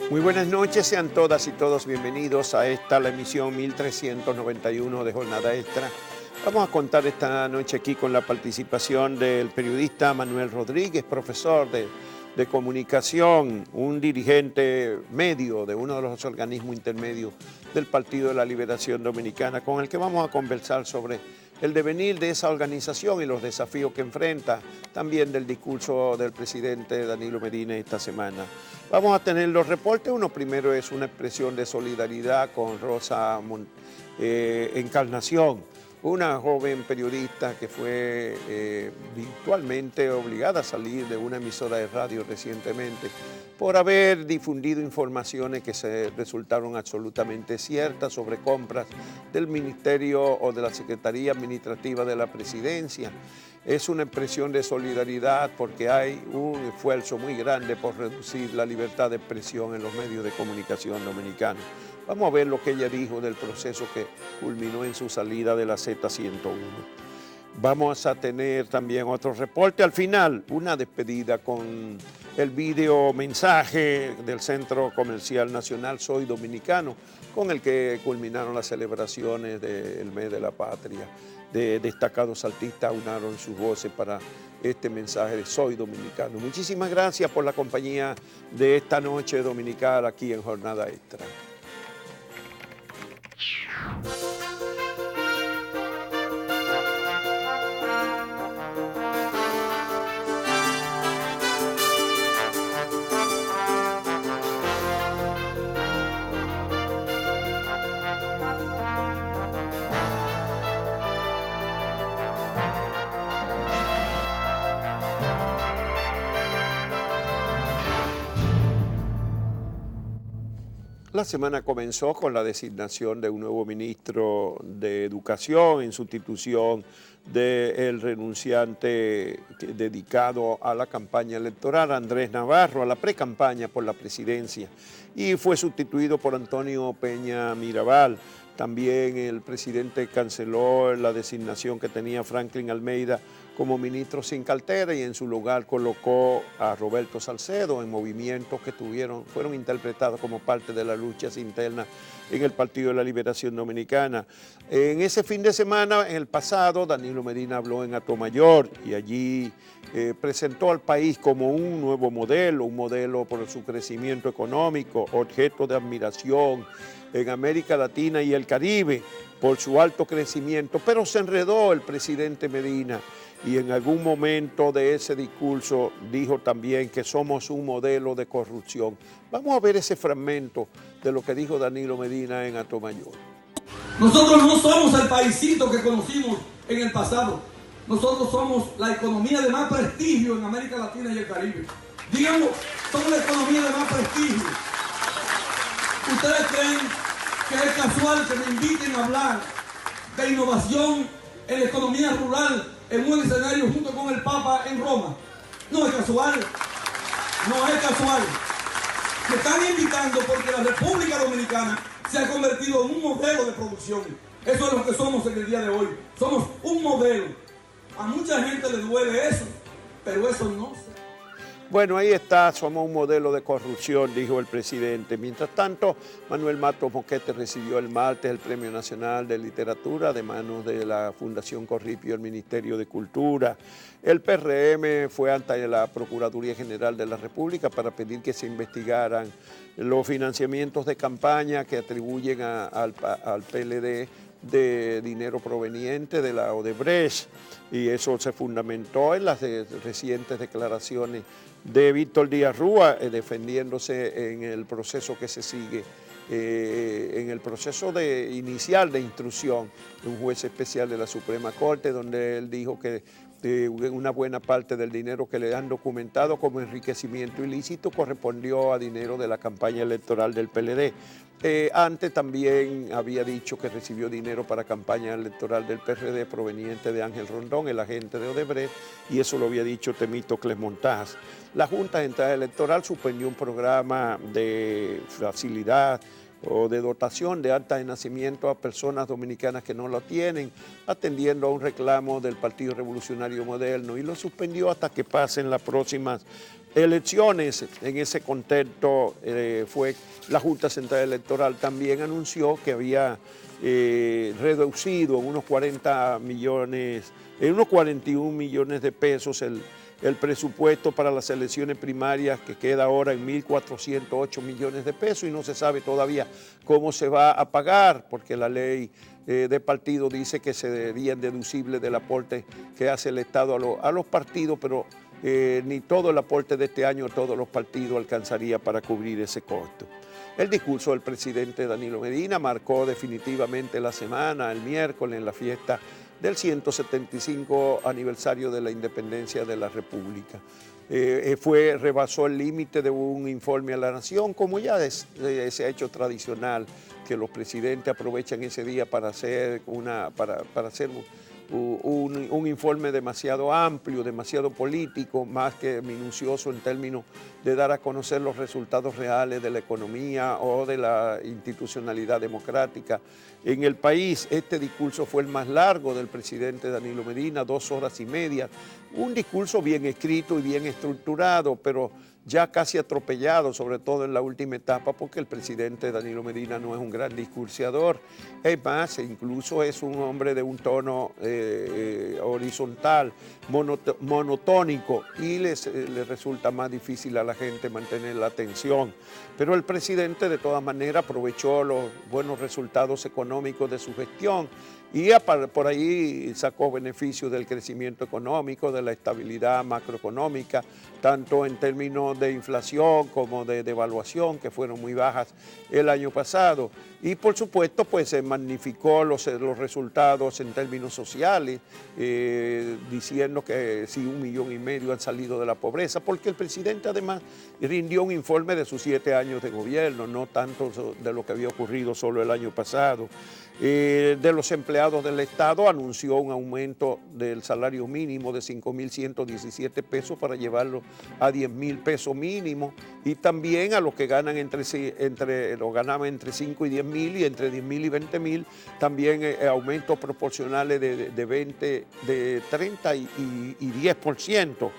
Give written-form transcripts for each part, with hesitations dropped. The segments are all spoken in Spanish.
Muy buenas noches, sean todas y todos bienvenidos a la emisión 1391 de Jornada Extra. Vamos a contar esta noche aquí con la participación del periodista Manuel Rodríguez, profesor de comunicación, un dirigente medio de uno de los organismos intermedios del Partido de la Liberación Dominicana, con el que vamos a conversar sobre el devenir de esa organización y los desafíos que enfrenta, también del discurso del presidente Danilo Medina esta semana. Vamos a tener los reportes. Uno primero es una expresión de solidaridad con Rosa Encarnación, una joven periodista que fue virtualmente obligada a salir de una emisora de radio recientemente por haber difundido informaciones que se resultaron absolutamente ciertas sobre compras del Ministerio o de la Secretaría Administrativa de la Presidencia. Es una expresión de solidaridad porque hay un esfuerzo muy grande por reducir la libertad de expresión en los medios de comunicación dominicanos. Vamos a ver lo que ella dijo del proceso que culminó en su salida de la Z101. Vamos a tener también otro reporte. Al final, una despedida con el video mensaje del Centro Comercial Nacional Soy Dominicano, con el que culminaron las celebraciones del Mes de la Patria. De destacados artistas unaron sus voces para este mensaje de Soy Dominicano. Muchísimas gracias por la compañía de esta noche dominical aquí en Jornada Extra. La semana comenzó con la designación de un nuevo ministro de Educación en sustitución del renunciante dedicado a la campaña electoral, Andrés Navarro, a la pre-campaña por la presidencia, y fue sustituido por Antonio Peña Mirabal. También el presidente canceló la designación que tenía Franklin Almeida como ministro sin cartera y en su lugar colocó a Roberto Salcedo en movimientos que fueron interpretados como parte de las luchas internas en el Partido de la Liberación Dominicana. En ese fin de semana, en el pasado, Danilo Medina habló en Atomayor y allí presentó al país como un nuevo modelo, un modelo por su crecimiento económico, objeto de admiración en América Latina y el Caribe por su alto crecimiento, pero se enredó el presidente Medina y en algún momento de ese discurso dijo también que somos un modelo de corrupción. Vamos a ver ese fragmento de lo que dijo Danilo Medina en Atomayor. Nosotros no somos el paisito que conocimos en el pasado. Nosotros somos la economía de más prestigio en América Latina y el Caribe. Digamos, somos la economía de más prestigio. ¿Ustedes creen que es casual que me inviten a hablar de innovación en la economía rural en un escenario junto con el Papa en Roma? No es casual. No es casual. Me están invitando porque la República Dominicana se ha convertido en un modelo de producción. Eso es lo que somos en el día de hoy. Somos un modelo. A mucha gente le duele eso, pero eso no se... Bueno, ahí está, somos un modelo de corrupción, dijo el presidente. Mientras tanto, Manuel Matos Moquete recibió el martes el Premio Nacional de Literatura de manos de la Fundación Corripio y el Ministerio de Cultura. El PRM fue ante la Procuraduría General de la República para pedir que se investigaran los financiamientos de campaña que atribuyen al PLD de dinero proveniente de la Odebrecht, y eso se fundamentó en las recientes declaraciones de Víctor Díaz Rúa defendiéndose en el proceso que se sigue, en el proceso inicial de instrucción de un juez especial de la Suprema Corte, donde él dijo que una buena parte del dinero que le han documentado como enriquecimiento ilícito correspondió a dinero de la campaña electoral del PLD. Antes también había dicho que recibió dinero para campaña electoral del PRD proveniente de Ángel Rondón, el agente de Odebrecht, y eso lo había dicho Temístocles Montaz. La Junta Central Electoral suspendió un programa de facilidad o de dotación de acta de nacimiento a personas dominicanas que no lo tienen, atendiendo a un reclamo del Partido Revolucionario Moderno, y lo suspendió hasta que pasen las próximas elecciones. En ese contexto fue la Junta Central Electoral también anunció que había reducido en unos 40 millones, en unos 41 millones de pesos el presupuesto para las elecciones primarias, que queda ahora en 1.408 millones de pesos, y no se sabe todavía cómo se va a pagar, porque la ley de partido dice que serían deducibles del aporte que hace el Estado a los partidos, pero ni todo el aporte de este año a todos los partidos alcanzaría para cubrir ese costo. El discurso del presidente Danilo Medina marcó definitivamente la semana, el miércoles, en la fiesta del 175 aniversario de la independencia de la República. Rebasó el límite de un informe a la nación, como ya se ha hecho tradicional, que los presidentes aprovechan ese día para hacer un informe demasiado amplio, demasiado político, más que minucioso en términos de dar a conocer los resultados reales de la economía o de la institucionalidad democrática en el país. Este discurso fue el más largo del presidente Danilo Medina, 2 horas y media, un discurso bien escrito y bien estructurado, pero ya casi atropellado, sobre todo en la última etapa, porque el presidente Danilo Medina no es un gran discursiador. Es más, incluso es un hombre de un tono horizontal, monotónico, y le resulta más difícil a la gente mantener la atención. Pero el presidente de todas maneras aprovechó los buenos resultados económicos de su gestión y por ahí sacó beneficio del crecimiento económico, de la estabilidad macroeconómica, tanto en términos de inflación como de devaluación, que fueron muy bajas el año pasado. Y por supuesto, pues se magnificó los resultados en términos sociales, diciendo que sí, 1,5 millones han salido de la pobreza, porque el presidente además rindió un informe de sus 7 años de gobierno, no tanto de lo que había ocurrido solo el año pasado. De los empleados del Estado anunció un aumento del salario mínimo de 5.117 pesos para llevarlo a 10.000 pesos mínimo, y también a los que ganan ganaban entre 5 y 10.000 y entre 10.000 y 20.000, también aumentos proporcionales de 30 y 10%.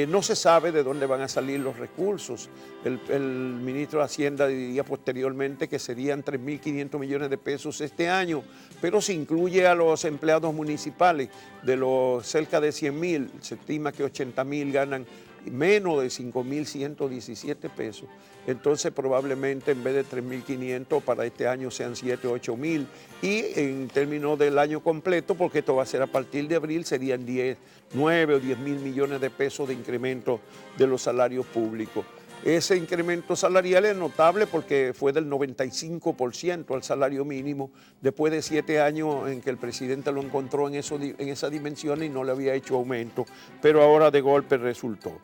No se sabe de dónde van a salir los recursos. El ministro de Hacienda diría posteriormente que serían 3.500 millones de pesos este año, pero se incluye a los empleados municipales, de los cerca de 100.000, se estima que 80.000 ganan menos de 5.117 pesos. Entonces probablemente en vez de 3.500 para este año sean 7.000 o 8.000, y en términos del año completo, porque esto va a ser a partir de abril, serían 9 o 10.000 millones de pesos de incremento de los salarios públicos. Ese incremento salarial es notable porque fue del 95% al salario mínimo, después de 7 años en que el presidente lo encontró en esa dimensión y no le había hecho aumento, pero ahora de golpe resultó.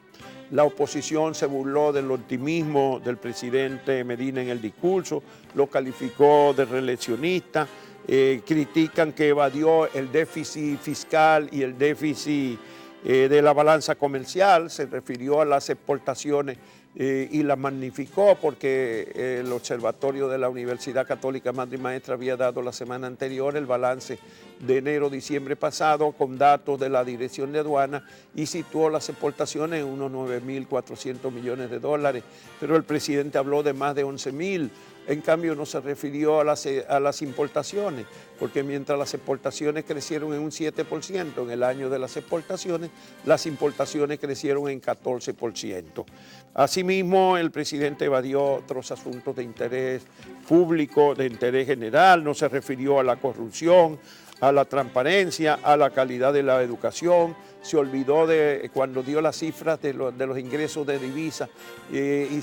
La oposición se burló del optimismo del presidente Medina en el discurso, lo calificó de reeleccionista, critican que evadió el déficit fiscal y el déficit de la balanza comercial, se refirió a las exportaciones y la magnificó porque el observatorio de la Universidad Católica Madre y Maestra había dado la semana anterior el balance de enero-diciembre pasado con datos de la Dirección de Aduana y situó las exportaciones en unos 9.400 millones de dólares, pero el presidente habló de más de 11.000. En cambio, no se refirió a las importaciones, porque mientras las exportaciones crecieron en un 7% en el año de las exportaciones, las importaciones crecieron en 14%. Asimismo, el presidente evadió otros asuntos de interés público, de interés general, no se refirió a la corrupción, a la transparencia, a la calidad de la educación. Se olvidó de cuando dio las cifras de los ingresos de divisas y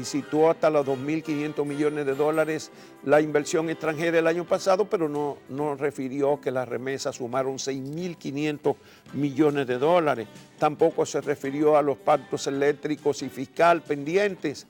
situó hasta los 2.500 millones de dólares la inversión extranjera el año pasado, pero no refirió que las remesas sumaron 6.500 millones de dólares. Tampoco se refirió a los pactos eléctricos y fiscal pendientes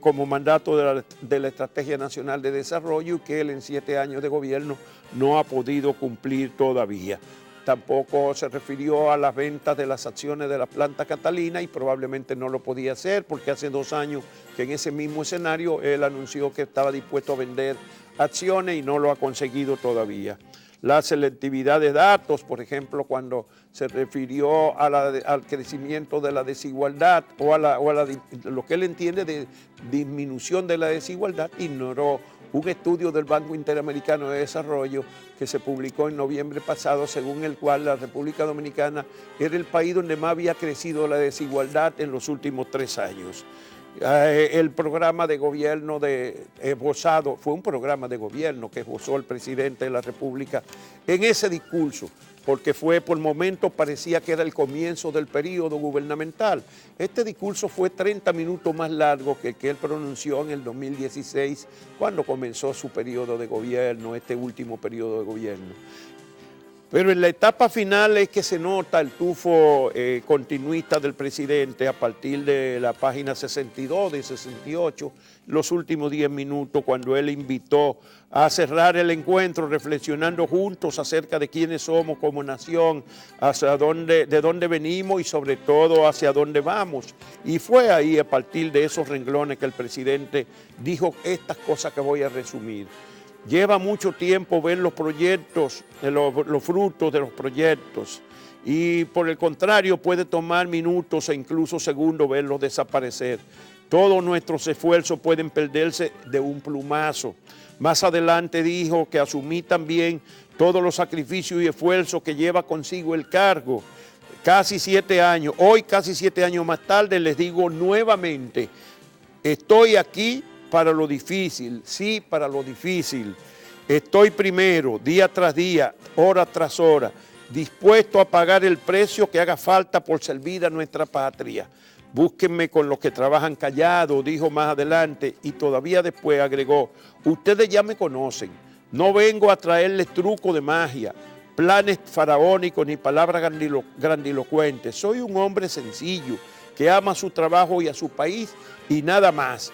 como mandato de la Estrategia Nacional de Desarrollo, que él en 7 años de gobierno no ha podido cumplir todavía. Tampoco se refirió a las ventas de las acciones de la planta Catalina y probablemente no lo podía hacer porque hace 2 años que en ese mismo escenario él anunció que estaba dispuesto a vender acciones y no lo ha conseguido todavía. la selectividad de datos, por ejemplo, cuando se refirió al crecimiento de la desigualdad o lo que él entiende de disminución de la desigualdad, ignoró un estudio del Banco Interamericano de Desarrollo que se publicó en noviembre pasado, según el cual la República Dominicana era el país donde más había crecido la desigualdad en los últimos 3 años. El programa de gobierno esbozado, fue un programa de gobierno que esbozó el presidente de la República en ese discurso, porque por momentos parecía que era el comienzo del periodo gubernamental. Este discurso fue 30 minutos más largo que el que él pronunció en el 2016, cuando comenzó su periodo de gobierno, este último periodo de gobierno. Pero en la etapa final es que se nota el tufo continuista del presidente a partir de la página 62 de 68, los últimos 10 minutos, cuando él invitó a cerrar el encuentro reflexionando juntos acerca de quiénes somos como nación, de dónde venimos y sobre todo hacia dónde vamos. Y fue ahí a partir de esos renglones que el presidente dijo estas cosas que voy a resumir. Lleva mucho tiempo ver los proyectos, los frutos de los proyectos, y por el contrario puede tomar minutos e incluso segundos verlos desaparecer. Todos nuestros esfuerzos pueden perderse de un plumazo. Más adelante dijo que asumí también todos los sacrificios y esfuerzos que lleva consigo el cargo. Casi 7 años, hoy casi 7 años más tarde les digo nuevamente, estoy aquí para lo difícil, sí, para lo difícil. Estoy primero, día tras día, hora tras hora, dispuesto a pagar el precio que haga falta por servir a nuestra patria. Búsquenme con los que trabajan callados, dijo más adelante, y todavía después agregó, ustedes ya me conocen, no vengo a traerles truco de magia, planes faraónicos ni palabras grandilocuentes. Soy un hombre sencillo que ama su trabajo y a su país y nada más.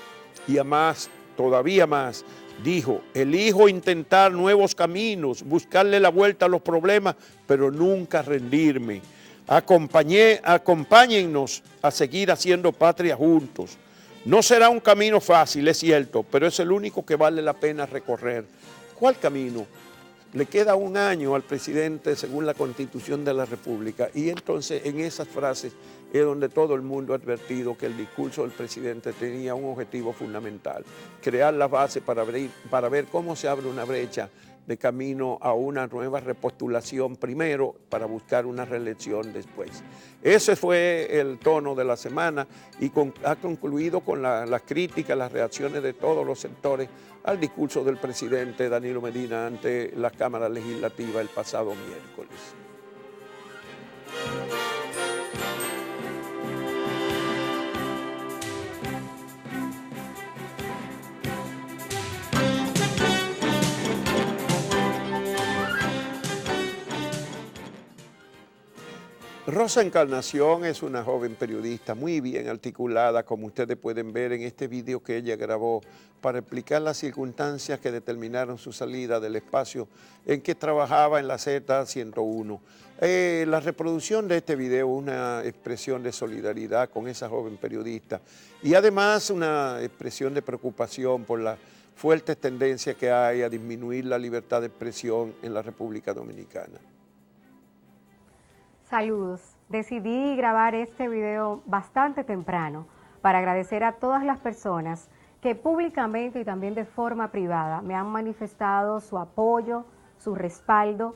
Y además, todavía más, dijo, elijo intentar nuevos caminos, buscarle la vuelta a los problemas, pero nunca rendirme. Acompáñennos a seguir haciendo patria juntos. No será un camino fácil, es cierto, pero es el único que vale la pena recorrer. ¿Cuál camino? Le queda 1 año al presidente según la Constitución de la República, y entonces en esas frases es donde todo el mundo ha advertido que el discurso del presidente tenía un objetivo fundamental, crear la base para ver cómo se abre una brecha de camino a una nueva repostulación primero para buscar una reelección después. Ese fue el tono de la semana y ha concluido con las críticas, las reacciones de todos los sectores al discurso del presidente Danilo Medina ante la Cámara Legislativa el pasado miércoles. Rosa Encarnación es una joven periodista muy bien articulada, como ustedes pueden ver en este video que ella grabó para explicar las circunstancias que determinaron su salida del espacio en que trabajaba en la Z101. La reproducción de este video es una expresión de solidaridad con esa joven periodista y además una expresión de preocupación por las fuertes tendencias que hay a disminuir la libertad de expresión en la República Dominicana. Saludos. Decidí grabar este video bastante temprano para agradecer a todas las personas que públicamente y también de forma privada me han manifestado su apoyo, su respaldo,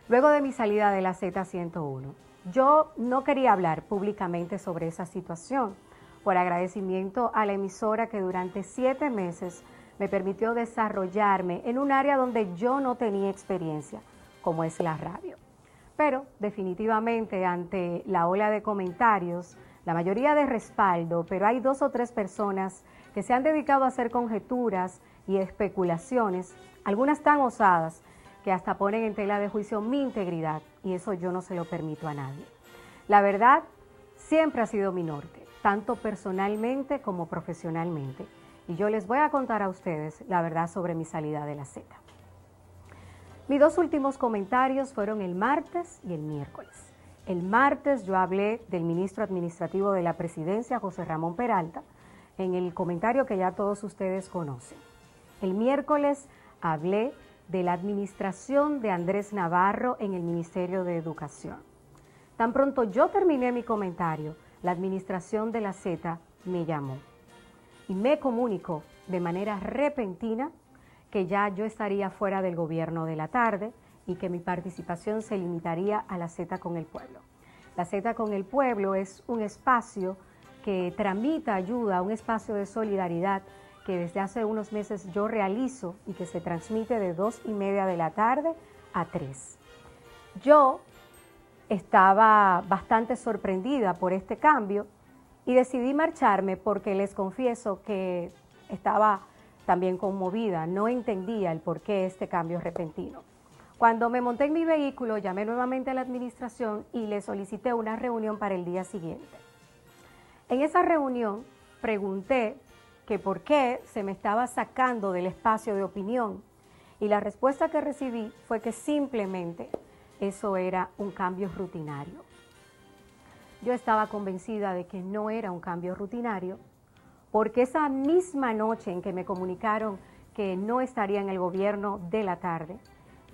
luego de mi salida de la Z101. Yo no quería hablar públicamente sobre esa situación, por agradecimiento a la emisora que durante 7 meses me permitió desarrollarme en un área donde yo no tenía experiencia, como es la radio. Pero definitivamente ante la ola de comentarios, la mayoría de respaldo, pero hay 2 o 3 personas que se han dedicado a hacer conjeturas y especulaciones, algunas tan osadas que hasta ponen en tela de juicio mi integridad, y eso yo no se lo permito a nadie. La verdad siempre ha sido mi norte, tanto personalmente como profesionalmente, y yo les voy a contar a ustedes la verdad sobre mi salida de la Z. Mis 2 últimos comentarios fueron el martes y el miércoles. El martes yo hablé del ministro administrativo de la presidencia, José Ramón Peralta, en el comentario que ya todos ustedes conocen. El miércoles hablé de la administración de Andrés Navarro en el Ministerio de Educación. Tan pronto yo terminé mi comentario, la administración de la Z me llamó y me comunicó de manera repentina que ya yo estaría fuera del gobierno de la tarde y que mi participación se limitaría a la Z con el Pueblo. La Z con el Pueblo es un espacio que tramita ayuda, un espacio de solidaridad que desde hace unos meses yo realizo y que se transmite de 2:30 de la tarde a 3. Yo estaba bastante sorprendida por este cambio y decidí marcharme porque les confieso que estaba también conmovida, no entendía el por qué este cambio repentino. Cuando me monté en mi vehículo, llamé nuevamente a la administración y le solicité una reunión para el día siguiente. En esa reunión pregunté que por qué se me estaba sacando del espacio de opinión y la respuesta que recibí fue que simplemente eso era un cambio rutinario. Yo estaba convencida de que no era un cambio rutinario porque esa misma noche en que me comunicaron que no estaría en el gobierno de la tarde,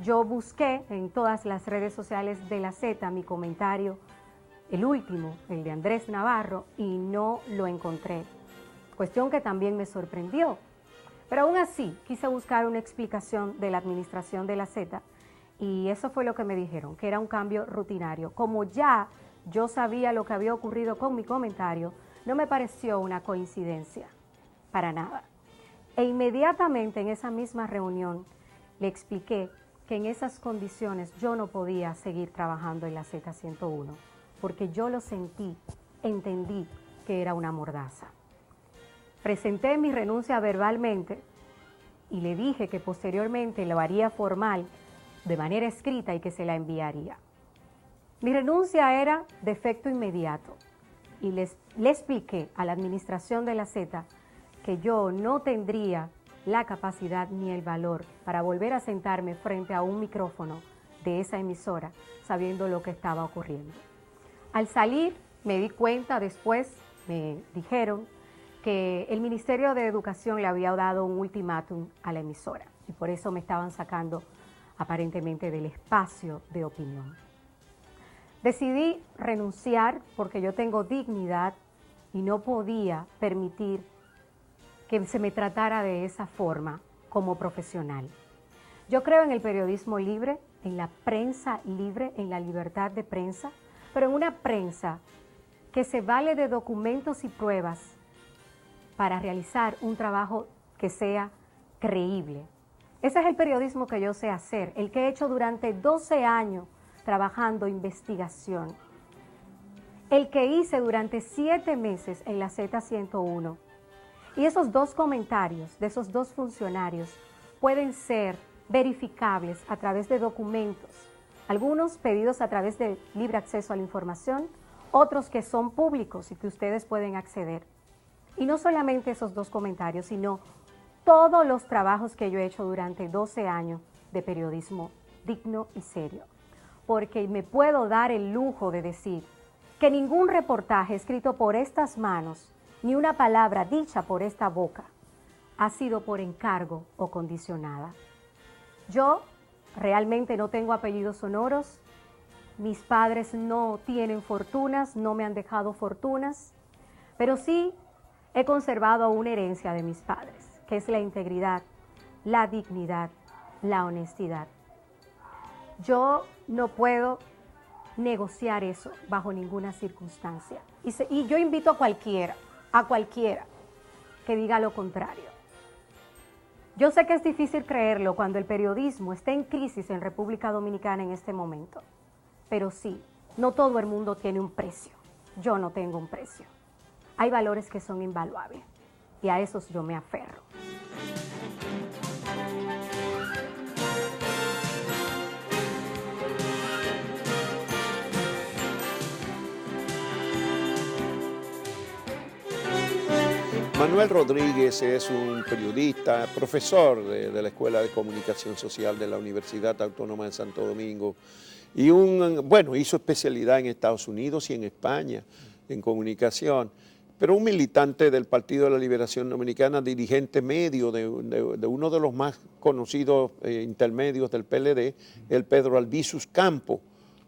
yo busqué en todas las redes sociales de la Z mi comentario, el último, el de Andrés Navarro, y no lo encontré. Cuestión que también me sorprendió. Pero aún así quise buscar una explicación de la administración de la Z y eso fue lo que me dijeron, que era un cambio rutinario. Como ya yo sabía lo que había ocurrido con mi comentario, no me pareció una coincidencia, para nada. E inmediatamente en esa misma reunión le expliqué que en esas condiciones yo no podía seguir trabajando en la Z101, porque yo lo sentí, entendí que era una mordaza. Presenté mi renuncia verbalmente y le dije que posteriormente lo haría formal de manera escrita y que se la enviaría. Mi renuncia era de efecto inmediato y le expliqué a la administración de la Z que yo no tendría la capacidad ni el valor para volver a sentarme frente a un micrófono de esa emisora sabiendo lo que estaba ocurriendo. Al salir me di cuenta, después me dijeron que el Ministerio de Educación le había dado un ultimátum a la emisora y por eso me estaban sacando aparentemente del espacio de opinión. Decidí renunciar porque yo tengo dignidad y no podía permitir que se me tratara de esa forma como profesional. Yo creo en el periodismo libre, en la prensa libre, en la libertad de prensa, pero en una prensa que se vale de documentos y pruebas para realizar un trabajo que sea creíble. Ese es el periodismo que yo sé hacer, el que he hecho durante 12 años trabajando investigación, el que hice durante 7 meses en la Z101. Y esos 2 comentarios de esos 2 funcionarios pueden ser verificables a través de documentos, algunos pedidos a través de libre acceso a la información, otros que son públicos y que ustedes pueden acceder. Y no solamente esos 2 comentarios, sino todos los trabajos que yo he hecho durante 12 años de periodismo digno y serio. Porque me puedo dar el lujo de decir que ningún reportaje escrito por estas manos, ni una palabra dicha por esta boca, ha sido por encargo o condicionada. Yo realmente no tengo apellidos sonoros, mis padres no tienen fortunas, no me han dejado fortunas, pero sí he conservado una herencia de mis padres, que es la integridad, la dignidad, la honestidad. Yo no puedo negociar eso bajo ninguna circunstancia. Y yo invito a cualquiera que diga lo contrario. Yo sé que es difícil creerlo cuando el periodismo está en crisis en República Dominicana en este momento, pero sí, no todo el mundo tiene un precio. Yo no tengo un precio. Hay valores que son invaluables y a esos yo me aferro. Manuel Rodríguez es un periodista, profesor de la Escuela de Comunicación Social de la Universidad Autónoma de Santo Domingo y hizo especialidad en Estados Unidos y en España en comunicación, pero un militante del Partido de la Liberación Dominicana, dirigente medio de uno de los más conocidos intermedios del PLD, el Pedro Albizus Campo,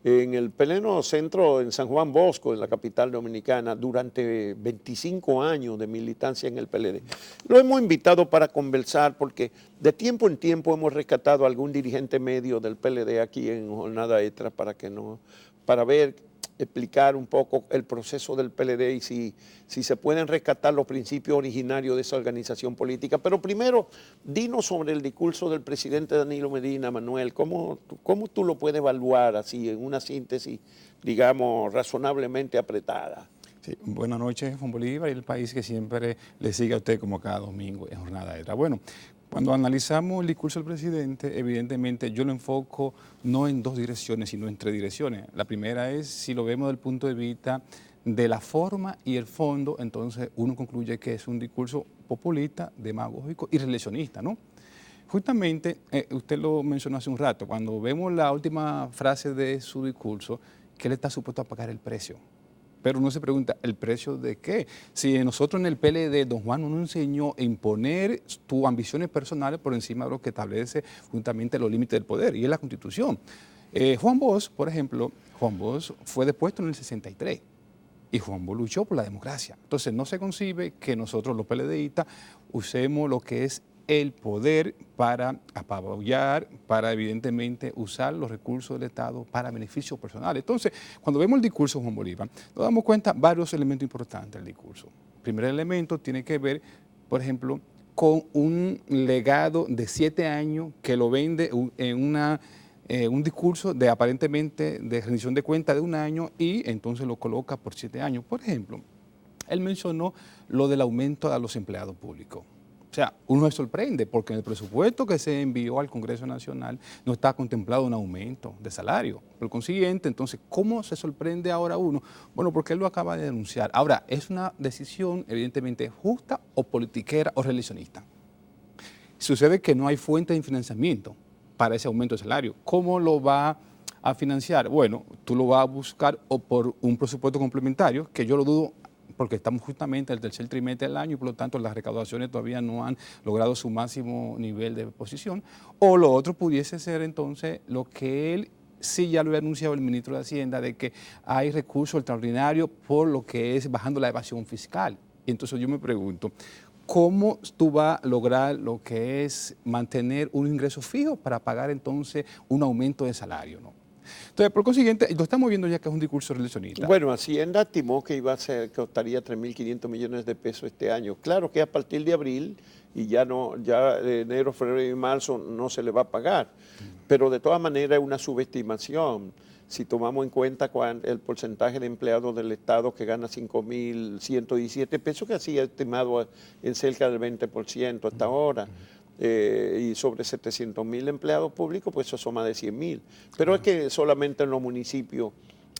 en el pleno centro en San Juan Bosco, en la capital dominicana, durante 25 años de militancia en el PLD. Lo hemos invitado para conversar porque de tiempo en tiempo hemos rescatado a algún dirigente medio del PLD aquí en Jornada Extra para ver, explicar un poco el proceso del PLD y si se pueden rescatar los principios originarios de esa organización política. Pero primero, dinos sobre el discurso del presidente Danilo Medina, Manuel. ¿Cómo tú lo puedes evaluar así en una síntesis, digamos, razonablemente apretada? Sí, buenas noches, Juan Bolívar, y el país que siempre le sigue a usted como cada domingo en Jornada Extra. Bueno, cuando analizamos el discurso del presidente, evidentemente yo lo enfoco no en dos direcciones, sino en tres direcciones. La primera es, si lo vemos desde el punto de vista de la forma y el fondo, entonces uno concluye que es un discurso populista, demagógico y reeleccionista, ¿no? Justamente, usted lo mencionó hace un rato, cuando vemos la última frase de su discurso, que él está supuesto a pagar el precio. Pero uno se pregunta, ¿el precio de qué? Si nosotros en el PLD, don Juan nos enseñó a imponer tus ambiciones personales por encima de lo que establece justamente los límites del poder, y es la Constitución. Juan Bosch, por ejemplo, Juan Bosch fue depuesto en el 63, y Juan Bosch luchó por la democracia. Entonces no se concibe que nosotros los PLDistas usemos lo que es el poder para apabullar, para evidentemente usar los recursos del Estado para beneficios personales. Entonces, cuando vemos el discurso de Juan Bolívar, nos damos cuenta de varios elementos importantes del discurso. El primer elemento tiene que ver, por ejemplo, con un legado de 7 años que lo vende en un discurso de aparentemente de rendición de cuentas de 1 año y entonces lo coloca por 7 años. Por ejemplo, él mencionó lo del aumento a los empleados públicos. O sea, uno se sorprende porque en el presupuesto que se envió al Congreso Nacional no está contemplado un aumento de salario. Por consiguiente, entonces, ¿cómo se sorprende ahora uno? Bueno, porque él lo acaba de denunciar. Ahora, es una decisión evidentemente justa o politiquera o reeleccionista. Sucede que no hay fuente de financiamiento para ese aumento de salario. ¿Cómo lo va a financiar? Bueno, tú lo vas a buscar o por un presupuesto complementario, que yo lo dudo, porque estamos justamente en el tercer trimestre del año y por lo tanto las recaudaciones todavía no han logrado su máximo nivel de posición, o lo otro pudiese ser entonces lo que él sí ya lo había anunciado el ministro de Hacienda, de que hay recursos extraordinarios por lo que es bajando la evasión fiscal. Y entonces yo me pregunto, ¿cómo tú vas a lograr lo que es mantener un ingreso fijo para pagar entonces un aumento de salario, ¿no? Entonces, por consiguiente, lo estamos viendo ya que es un discurso reeleccionista. Bueno, Hacienda estimó que costaría 3.500 millones de pesos este año. Claro que a partir de abril y ya enero, febrero y marzo no se le va a pagar, pero de todas maneras es una subestimación. Si tomamos en cuenta el porcentaje de empleados del Estado que gana 5.117 pesos, que así ha estimado en cerca del 20% hasta ahora, y sobre 700.000 empleados públicos, pues eso son más de 100.000. Pero es que solamente en los municipios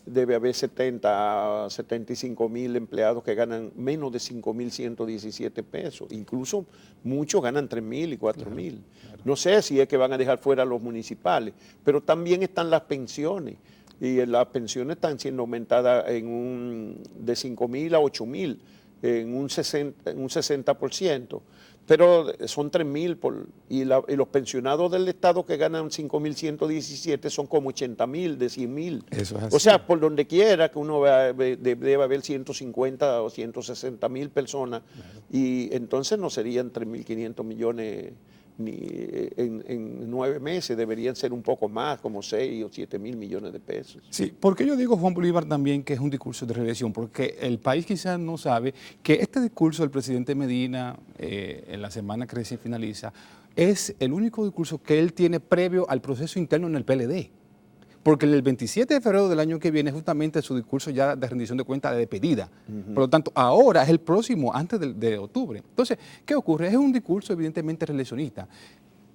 debe haber 70 a 75.000 empleados que ganan menos de 5.117 pesos. Incluso muchos ganan 3.000 y 4.000. No sé si es que van a dejar fuera los municipales, pero también están las pensiones. Y las pensiones están siendo aumentadas de 5.000 a 8.000, en un 60%. Pero son 3.000 y los pensionados del Estado que ganan 5.117 son como 80.000 de 100.000. Eso es así. O sea, por donde quiera que uno vea, debe haber 150 o 160.000 personas, y entonces no serían 3.500 millones ni en 9 meses, deberían ser un poco más, como 6 o 7.000 millones de pesos. Sí, porque yo digo, Juan Bolívar, también que es un discurso de reelección, porque el país quizás no sabe que este discurso del presidente Medina, en la semana que recién finaliza, es el único discurso que él tiene previo al proceso interno en el PLD. Porque el 27 de febrero del año que viene justamente su discurso ya de rendición de cuentas de despedida. Por lo tanto, ahora es el próximo, antes de octubre. Entonces, ¿qué ocurre? Es un discurso evidentemente reeleccionista.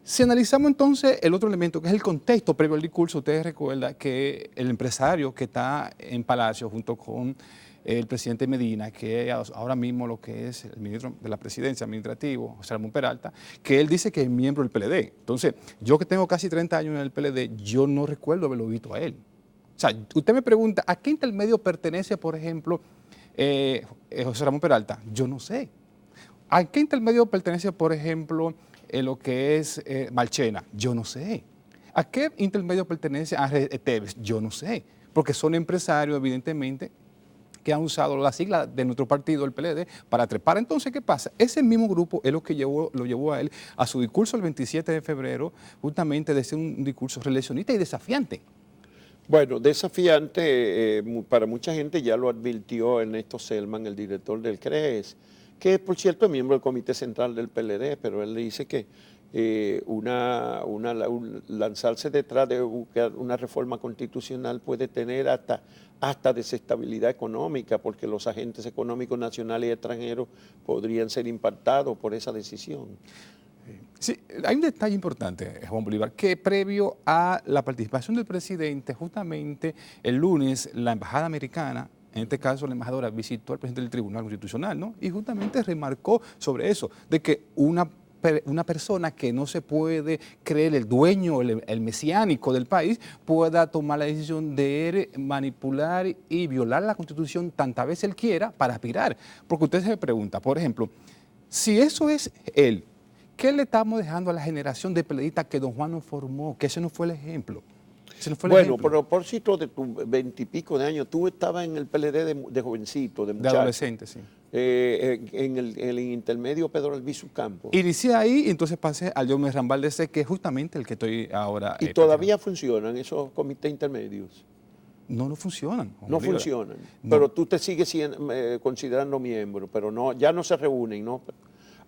Si analizamos entonces el otro elemento, que es el contexto previo al discurso, ustedes recuerdan que el empresario que está en Palacio junto con el presidente Medina, que ahora mismo lo que es el ministro de la Presidencia administrativo, José Ramón Peralta, que él dice que es miembro del PLD. Entonces, yo que tengo casi 30 años en el PLD, yo no recuerdo haberlo visto a él. O sea, usted me pregunta, ¿a qué intermedio pertenece, por ejemplo, José Ramón Peralta? Yo no sé. ¿A qué intermedio pertenece, por ejemplo, lo que es Marchena? Yo no sé. ¿A qué intermedio pertenece Ángel Esteves? Yo no sé, porque son empresarios, evidentemente, que han usado la sigla de nuestro partido, el PLD, para trepar. Entonces, ¿qué pasa? Ese mismo grupo es lo que lo llevó a él a su discurso el 27 de febrero, justamente de ser un discurso reeleccionista y desafiante. Bueno, desafiante, para mucha gente ya lo advirtió Ernesto Selman, el director del CREES, que por cierto es miembro del Comité Central del PLD, pero él le dice que lanzarse detrás de una reforma constitucional puede tener hasta desestabilidad económica, porque los agentes económicos nacionales y extranjeros podrían ser impactados por esa decisión. Sí, hay un detalle importante, Juan Bolívar, que previo a la participación del presidente, justamente el lunes la embajada americana, en este caso la embajadora, visitó al presidente del Tribunal Constitucional, ¿no? Y justamente remarcó sobre eso, de que una persona que no se puede creer el dueño, el mesiánico del país, pueda tomar la decisión de manipular y violar la Constitución tantas veces él quiera para aspirar. Porque usted se pregunta, por ejemplo, si eso es él, ¿qué le estamos dejando a la generación de PLDistas que don Juan nos formó? Que ese no fue el ejemplo. Bueno, a propósito de tus 20 y pico de años, tú estabas en el PLD de jovencito, de muchacho. De adolescente, sí. En el intermedio Pedro Albizu Campos. Inicié ahí y entonces pasé al Jaume Rambal de C, que es justamente el que estoy ahora. ¿Y todavía funcionan esos comités intermedios? No funcionan. No funcionan. No. Pero tú te sigues considerando miembro, pero no, ya no se reúnen, ¿no?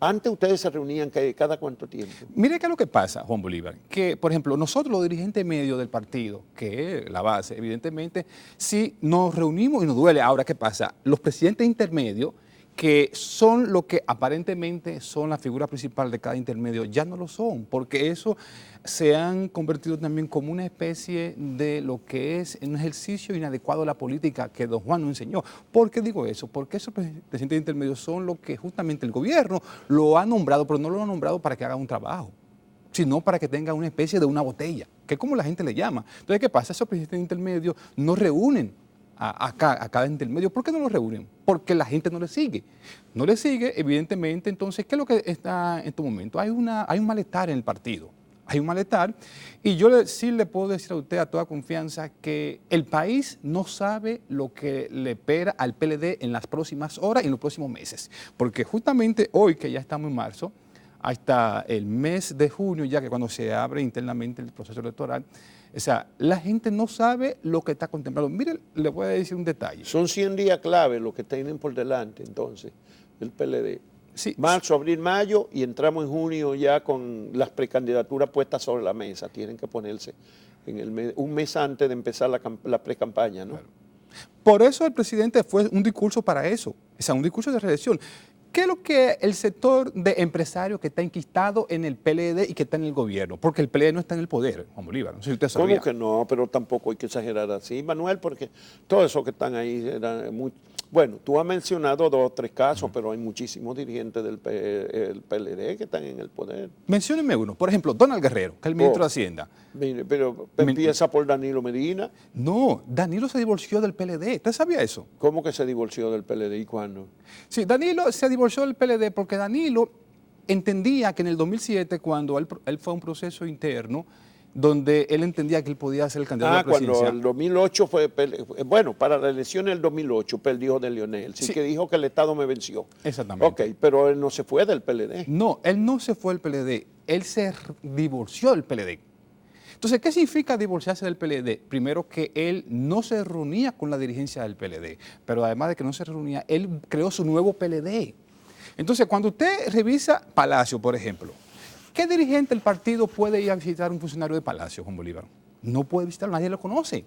Antes ustedes se reunían cada cuánto tiempo. Mire qué es lo que pasa, Juan Bolívar, que por ejemplo nosotros los dirigentes medios del partido, que es la base, evidentemente, sí nos reunimos y nos duele. Ahora, ¿qué pasa? Los presidentes intermedios, que son lo que aparentemente son la figura principal de cada intermedio, ya no lo son, porque eso se han convertido también como una especie de lo que es un ejercicio inadecuado de la política que don Juan nos enseñó. ¿Por qué digo eso? Porque esos presidentes intermedios son lo que justamente el gobierno lo ha nombrado, pero no lo ha nombrado para que haga un trabajo, sino para que tenga una especie de una botella, que es como la gente le llama. Entonces, ¿qué pasa? Esos presidentes intermedios no reúnen a cada intermedio. ¿Por qué no lo reúnen? Porque la gente no le sigue. No le sigue, evidentemente. Entonces, ¿qué es lo que está en este momento? Hay un malestar en el partido. Hay un malestar. Y yo sí le puedo decir a usted a toda confianza que el país no sabe lo que le espera al PLD en las próximas horas y en los próximos meses. Porque justamente hoy, que ya estamos en marzo, hasta el mes de junio, ya que cuando se abre internamente el proceso electoral, o sea, la gente no sabe lo que está contemplado. Mire, le voy a decir un detalle. Son 100 días clave los que tienen por delante, entonces, el PLD. Sí, Marzo, abril, mayo, y entramos en junio ya con las precandidaturas puestas sobre la mesa. Tienen que ponerse en un mes antes de empezar la precampaña, ¿no? Claro. Por eso el presidente fue un discurso para eso, o sea, un discurso de reelección. ¿Qué es lo que el sector de empresarios que está enquistado en el PLD y que está en el gobierno? Porque el PLD no está en el poder, Juan Bolívar. No sé si usted sabía. ¿Cómo que no? Pero tampoco hay que exagerar así, Manuel, porque todos esos que están ahí eran muy... Bueno, tú has mencionado 2 o 3 casos, pero hay muchísimos dirigentes del PLD que están en el poder. Mencióneme uno. Por ejemplo, Donald Guerrero, que es el ministro de Hacienda. Mire, pero empieza por Danilo Medina. No, Danilo se divorció del PLD. ¿Usted sabía eso? ¿Cómo que se divorció del PLD y cuándo? Sí, Danilo se divorció del PLD porque Danilo entendía que en el 2007, cuando él fue a un proceso interno, donde él entendía que él podía ser el candidato a la presidencia. Cuando el 2008 fue, bueno, para la elección del 2008 perdió de Leonel, sí, que dijo que el Estado me venció. Exactamente. Ok, pero él no se fue del PLD. No, él no se fue del PLD, él se divorció del PLD. Entonces, ¿qué significa divorciarse del PLD? Primero, que él no se reunía con la dirigencia del PLD, pero además de que no se reunía, él creó su nuevo PLD. Entonces, cuando usted revisa Palacio, por ejemplo, ¿qué dirigente del partido puede ir a visitar a un funcionario de Palacio, Juan Bolívar? No puede visitarlo, nadie lo conoce.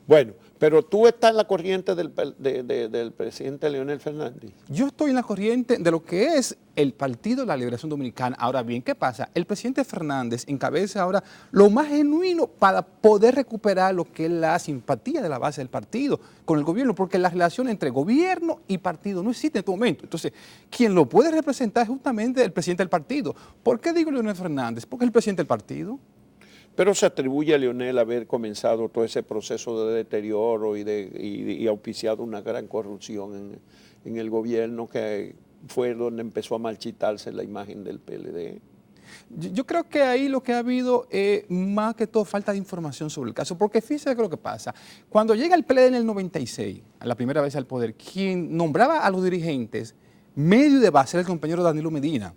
Bueno, pero tú estás en la corriente del presidente Leonel Fernández. Yo estoy en la corriente de lo que es el Partido de la Liberación Dominicana. Ahora bien, ¿qué pasa? El presidente Fernández encabeza ahora lo más genuino para poder recuperar lo que es la simpatía de la base del partido con el gobierno, porque la relación entre gobierno y partido no existe en este momento. Entonces, quien lo puede representar es justamente el presidente del partido. ¿Por qué digo Leonel Fernández? Porque es el presidente del partido. Pero se atribuye a Leonel haber comenzado todo ese proceso de deterioro y auspiciado una gran corrupción en el gobierno, que fue donde empezó a marchitarse la imagen del PLD. Yo creo que ahí lo que ha habido es más que todo falta de información sobre el caso, porque fíjese que lo que pasa. Cuando llega el PLD en el 96, a la primera vez al poder, quien nombraba a los dirigentes medio de base era el compañero Danilo Medina.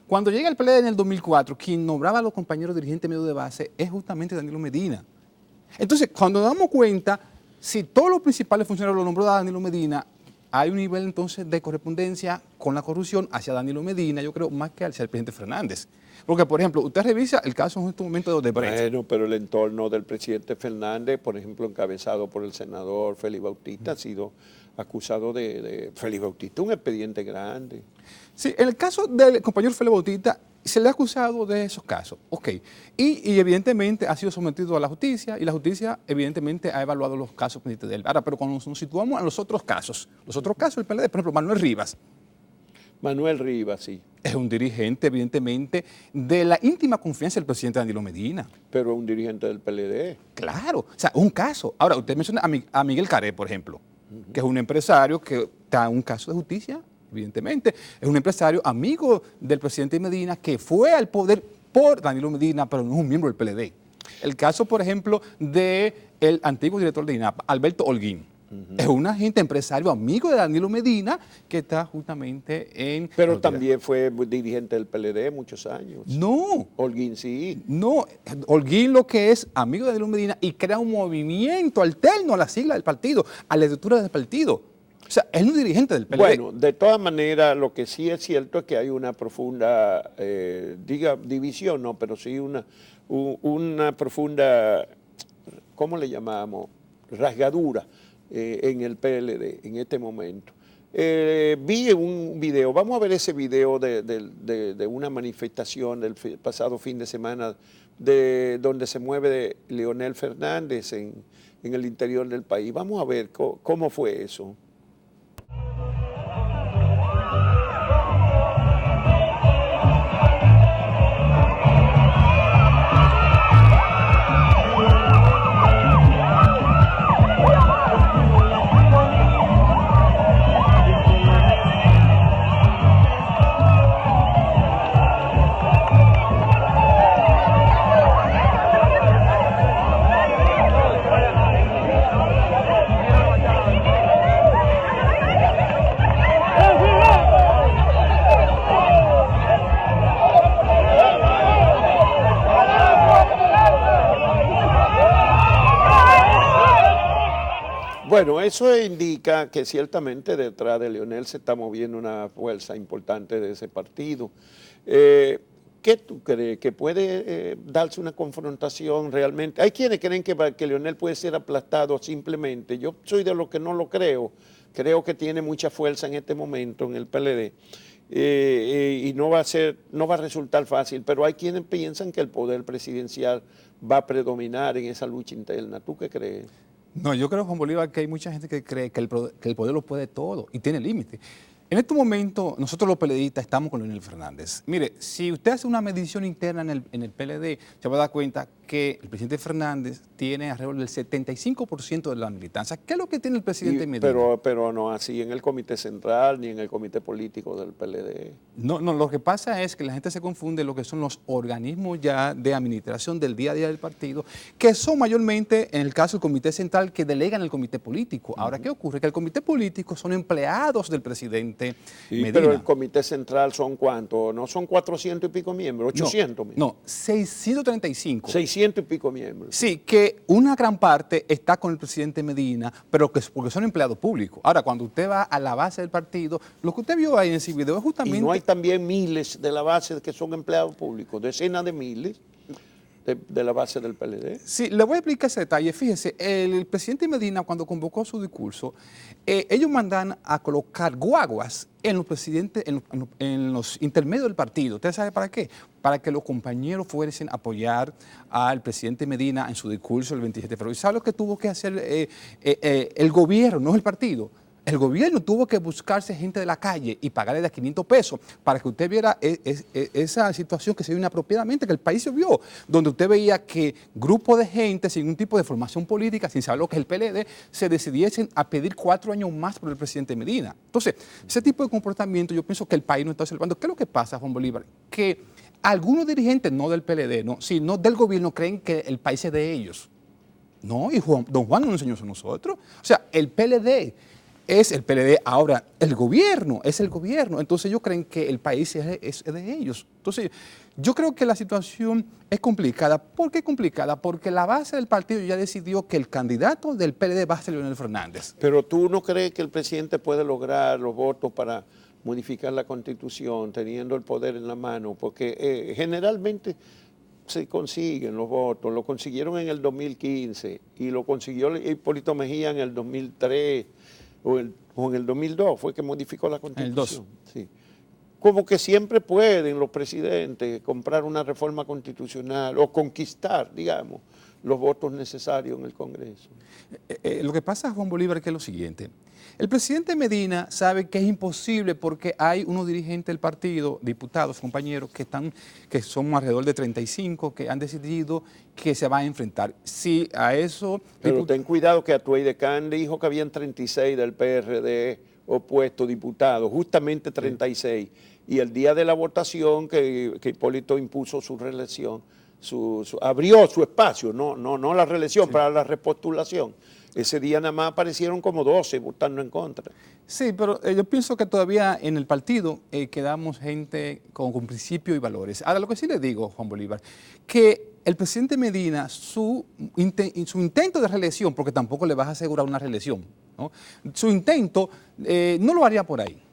Cuando llega el PLD en el 2004, quien nombraba a los compañeros dirigentes medio de base es justamente Danilo Medina. Entonces, cuando nos damos cuenta, si todos los principales funcionarios lo nombró Danilo Medina, hay un nivel entonces de correspondencia con la corrupción hacia Danilo Medina, yo creo, más que hacia el presidente Fernández. Porque, por ejemplo, usted revisa el caso en este momento de Odebrecht. Bueno, pero el entorno del presidente Fernández, por ejemplo, encabezado por el senador Félix Bautista, ha sido acusado de Félix Bautista, un expediente grande. Sí, en el caso del compañero Félix Bautista, se le ha acusado de esos casos, ok. Y evidentemente ha sido sometido a la justicia y la justicia evidentemente ha evaluado los casos pendientes de él. Ahora, pero cuando nos situamos a los otros casos del PLD, por ejemplo, Manuel Rivas. Manuel Rivas, sí. Es un dirigente, evidentemente, de la íntima confianza del presidente Danilo Medina. Pero es un dirigente del PLD. Claro, o sea, un caso. Ahora, usted menciona a Miguel Caré, por ejemplo, que es un empresario que está en un caso de justicia, evidentemente. Es un empresario amigo del presidente Medina que fue al poder por Danilo Medina, pero no es un miembro del PLD. El caso, por ejemplo, del antiguo director de INAPA, Alberto Holguín. Es un agente empresario amigo de Danilo Medina que está justamente en... Pero también fue dirigente del PLD muchos años. No. Holguín sí. No, Holguín lo que es amigo de Danilo Medina y crea un movimiento alterno a la sigla del partido, a la estructura del partido. O sea, es un dirigente del PLD. Bueno, de todas maneras, lo que sí es cierto es que hay una profunda, división, no, pero sí una profunda, ¿cómo le llamamos? Rasgadura en el PLD en este momento. Vi un video, vamos a ver ese video de una manifestación del pasado fin de semana donde se mueve Leonel Fernández en el interior del país. Vamos a ver cómo fue eso. Bueno, eso indica que ciertamente detrás de Leonel se está moviendo una fuerza importante de ese partido. ¿Qué tú crees? ¿Que puede darse una confrontación realmente? Hay quienes creen que Leonel puede ser aplastado simplemente. Yo soy de los que no lo creo. Creo que tiene mucha fuerza en este momento en el PLD. Y no va a resultar fácil, pero hay quienes piensan que el poder presidencial va a predominar en esa lucha interna. ¿Tú qué crees? No, yo creo, Juan Bolívar, que hay mucha gente que cree que el poder lo puede todo y tiene límite. En este momento, nosotros los PLDistas estamos con Leonel Fernández. Mire, si usted hace una medición interna en el PLD, se va a dar cuenta que el presidente Fernández tiene alrededor del 75% de la militancia. ¿Qué es lo que tiene el presidente Medina? Pero no así en el comité central ni en el comité político del PLD. No, lo que pasa es que la gente se confunde lo que son los organismos ya de administración del día a día del partido, que son mayormente, en el caso del comité central, que delegan el comité político. Ahora, ¿qué ocurre? Que el comité político son empleados del presidente Medina. Pero el comité central son ¿cuántos? ¿No son 400 y pico miembros? ¿800 miembros? No, 635. 600 y pico miembros. Sí, que una gran parte está con el presidente Medina, pero porque son empleados públicos. Ahora, cuando usted va a la base del partido, lo que usted vio ahí en ese video es justamente... Y no hay también miles de la base que son empleados públicos, decenas de miles de la base del PLD. Sí, le voy a explicar ese detalle. Fíjese, el presidente Medina, cuando convocó su discurso, ellos mandan a colocar guaguas en los intermedios del partido. ¿Usted sabe para qué? Para que los compañeros fuesen a apoyar al presidente Medina en su discurso el 27 de febrero. ¿Y sabe lo que tuvo que hacer el gobierno, no el partido? El gobierno tuvo que buscarse gente de la calle y pagarle de 500 pesos para que usted viera esa situación que se vio inapropiadamente, que el país se vio, donde usted veía que grupos de gente sin ningún tipo de formación política, sin saber lo que es el PLD, se decidiesen a pedir 4 años más por el presidente Medina. Entonces, ese tipo de comportamiento yo pienso que el país no está observando. ¿Qué es lo que pasa, Juan Bolívar? Que algunos dirigentes, no del PLD, no, sino del gobierno, creen que el país es de ellos. No, y don Juan nos enseñó eso a nosotros. O sea, el PLD es el PLD, ahora el gobierno es el gobierno. Entonces ellos creen que el país es de ellos. Entonces yo creo que la situación es complicada. ¿Por qué complicada? Porque la base del partido ya decidió que el candidato del PLD va a ser Leonel Fernández. Pero tú no crees que el presidente puede lograr los votos para modificar la Constitución teniendo el poder en la mano, porque generalmente se consiguen los votos, lo consiguieron en el 2015 y lo consiguió Hipólito Mejía en el 2003 o en el 2002, fue que modificó la Constitución. Sí. Como que siempre pueden los presidentes comprar una reforma constitucional o conquistar, digamos, los votos necesarios en el Congreso. Lo que pasa, Juan Bolívar, que es lo siguiente. El presidente Medina sabe que es imposible porque hay unos dirigentes del partido, diputados, compañeros, que son alrededor de 35, que han decidido que se van a enfrentar. Si a eso... Pero ten cuidado que Atuey de Can dijo que habían 36 del PRD opuestos diputados, justamente 36. Y el día de la votación que Hipólito impuso su reelección, abrió su espacio, no la reelección, para la repostulación. Ese día nada más aparecieron como 12 votando en contra. Sí, pero yo pienso que todavía en el partido quedamos gente con principios y valores. Ahora, lo que sí le digo, Juan Bolívar, que el presidente Medina, su intento de reelección, porque tampoco le vas a asegurar una reelección, ¿no? Su intento no lo haría por ahí.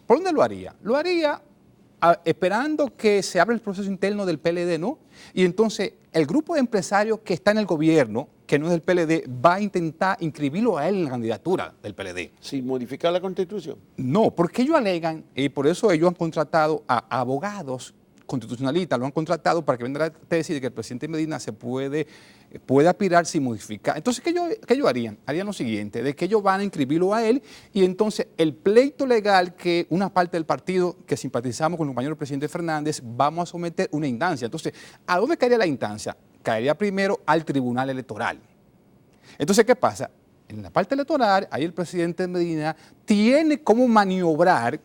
¿Por dónde lo haría? Lo haría esperando que se abra el proceso interno del PLD, ¿no? Y entonces el grupo de empresarios que está en el gobierno, que no es del PLD, va a intentar inscribirlo a él en la candidatura del PLD. ¿Sin modificar la Constitución? No, porque ellos alegan, y por eso ellos han contratado a abogados constitucionalistas, lo han contratado para que venga a decir que el presidente Medina se puede aspirar sin modificar. Entonces, ¿qué ellos harían? Harían lo siguiente, de que ellos van a inscribirlo a él y entonces el pleito legal que una parte del partido que simpatizamos con el compañero presidente Fernández vamos a someter una instancia. Entonces, ¿a dónde caería la instancia? Caería primero al Tribunal Electoral. Entonces, ¿qué pasa? En la parte electoral, ahí el presidente Medina tiene cómo maniobrar.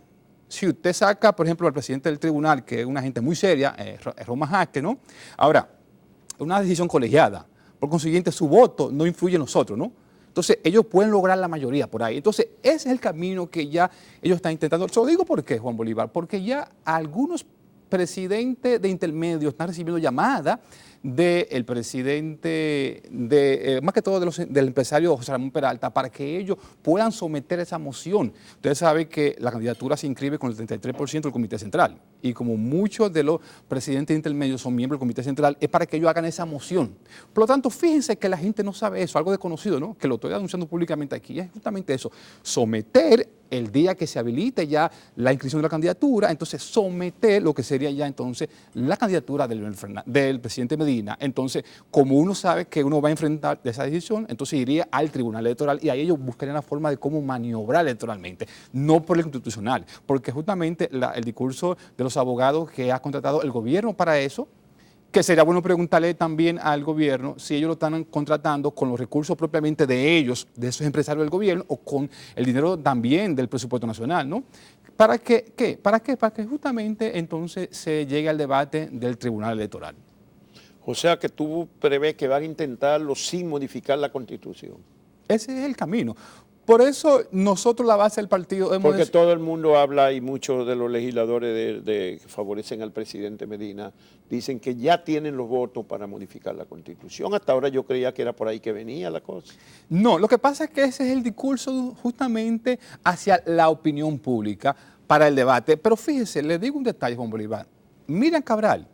Si usted saca, por ejemplo, al presidente del tribunal, que es una gente muy seria, Roma Jaque, ¿no? Ahora, una decisión colegiada. Por consiguiente, su voto no influye en nosotros, ¿no? Entonces, ellos pueden lograr la mayoría por ahí. Entonces, ese es el camino que ya ellos están intentando. Se lo digo por qué, Juan Bolívar, porque ya algunos presidentes de intermedios están recibiendo llamadas del presidente, más que todo del empresario José Ramón Peralta, para que ellos puedan someter esa moción. Ustedes saben que la candidatura se inscribe con el 33% del Comité Central, y como muchos de los presidentes intermedios son miembros del Comité Central, es para que ellos hagan esa moción. Por lo tanto, fíjense que la gente no sabe eso, algo desconocido, ¿no? Que lo estoy anunciando públicamente aquí, es justamente eso, someter el día que se habilite ya la inscripción de la candidatura, entonces someter lo que sería ya entonces la candidatura del presidente Medina. Entonces, como uno sabe que uno va a enfrentar esa decisión, entonces iría al Tribunal Electoral y ahí ellos buscarían la forma de cómo maniobrar electoralmente, no por el constitucional, porque justamente el discurso de los abogados que ha contratado el gobierno para eso, que sería bueno preguntarle también al gobierno si ellos lo están contratando con los recursos propiamente de ellos, de esos empresarios del gobierno, o con el dinero también del presupuesto nacional, ¿no? ¿Para qué? ¿Para qué? Para que justamente entonces se llegue al debate del Tribunal Electoral. O sea que tú prevés que van a intentarlo sin modificar la Constitución. Ese es el camino. Por eso nosotros, la base del partido... Porque todo el mundo habla y muchos de los legisladores que favorecen al presidente Medina dicen que ya tienen los votos para modificar la Constitución. Hasta ahora yo creía que era por ahí que venía la cosa. No, lo que pasa es que ese es el discurso justamente hacia la opinión pública para el debate. Pero fíjese, le digo un detalle, Juan Bolívar. Miriam Cabral,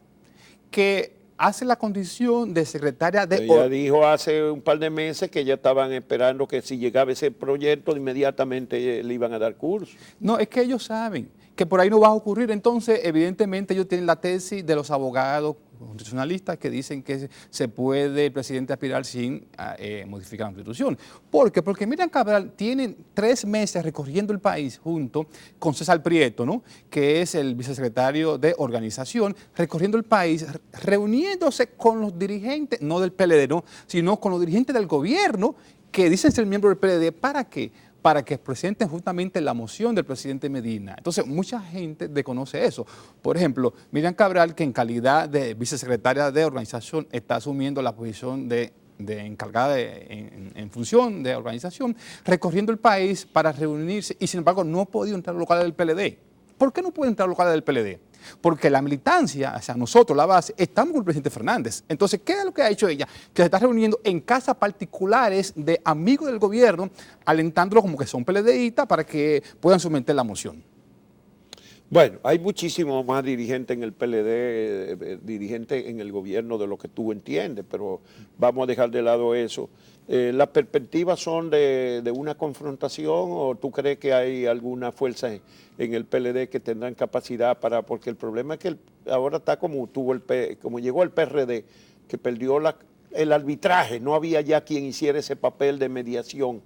que hace la condición de secretaria de... Ella dijo hace un par de meses que ya estaban esperando que si llegaba ese proyecto, inmediatamente le iban a dar curso. No, es que ellos saben que por ahí no va a ocurrir. Entonces, evidentemente, ellos tienen la tesis de los abogados constitucionalistas que dicen que se puede el presidente aspirar sin modificar la Constitución. ¿Por qué? Porque Miriam Cabral tiene 3 meses recorriendo el país junto con César Prieto, ¿no?, que es el vicesecretario de organización, recorriendo el país, reuniéndose con los dirigentes, no del PLD, ¿no?, sino con los dirigentes del gobierno que dicen ser miembros del PLD. ¿Para qué? Para que presenten justamente la moción del presidente Medina. Entonces, mucha gente desconoce eso. Por ejemplo, Miriam Cabral, que en calidad de vicesecretaria de organización está asumiendo la posición de encargada en función de organización, recorriendo el país para reunirse y, sin embargo, no ha podido entrar a los locales del PLD. ¿Por qué no puede entrar a los locales del PLD? Porque la militancia, o sea, nosotros, la base, estamos con el presidente Fernández. Entonces, ¿qué es lo que ha hecho ella? Que se está reuniendo en casas particulares de amigos del gobierno, alentándolo como que son PLDistas para que puedan someter la moción. Bueno, hay muchísimos más dirigentes en el PLD, dirigentes en el gobierno de lo que tú entiendes, pero vamos a dejar de lado eso. ¿Las perspectivas son de una confrontación o tú crees que hay alguna fuerza en el PLD que tendrán capacidad para...? Porque el problema es que ahora está como llegó el PRD, que perdió el arbitraje, no había ya quien hiciera ese papel de mediación.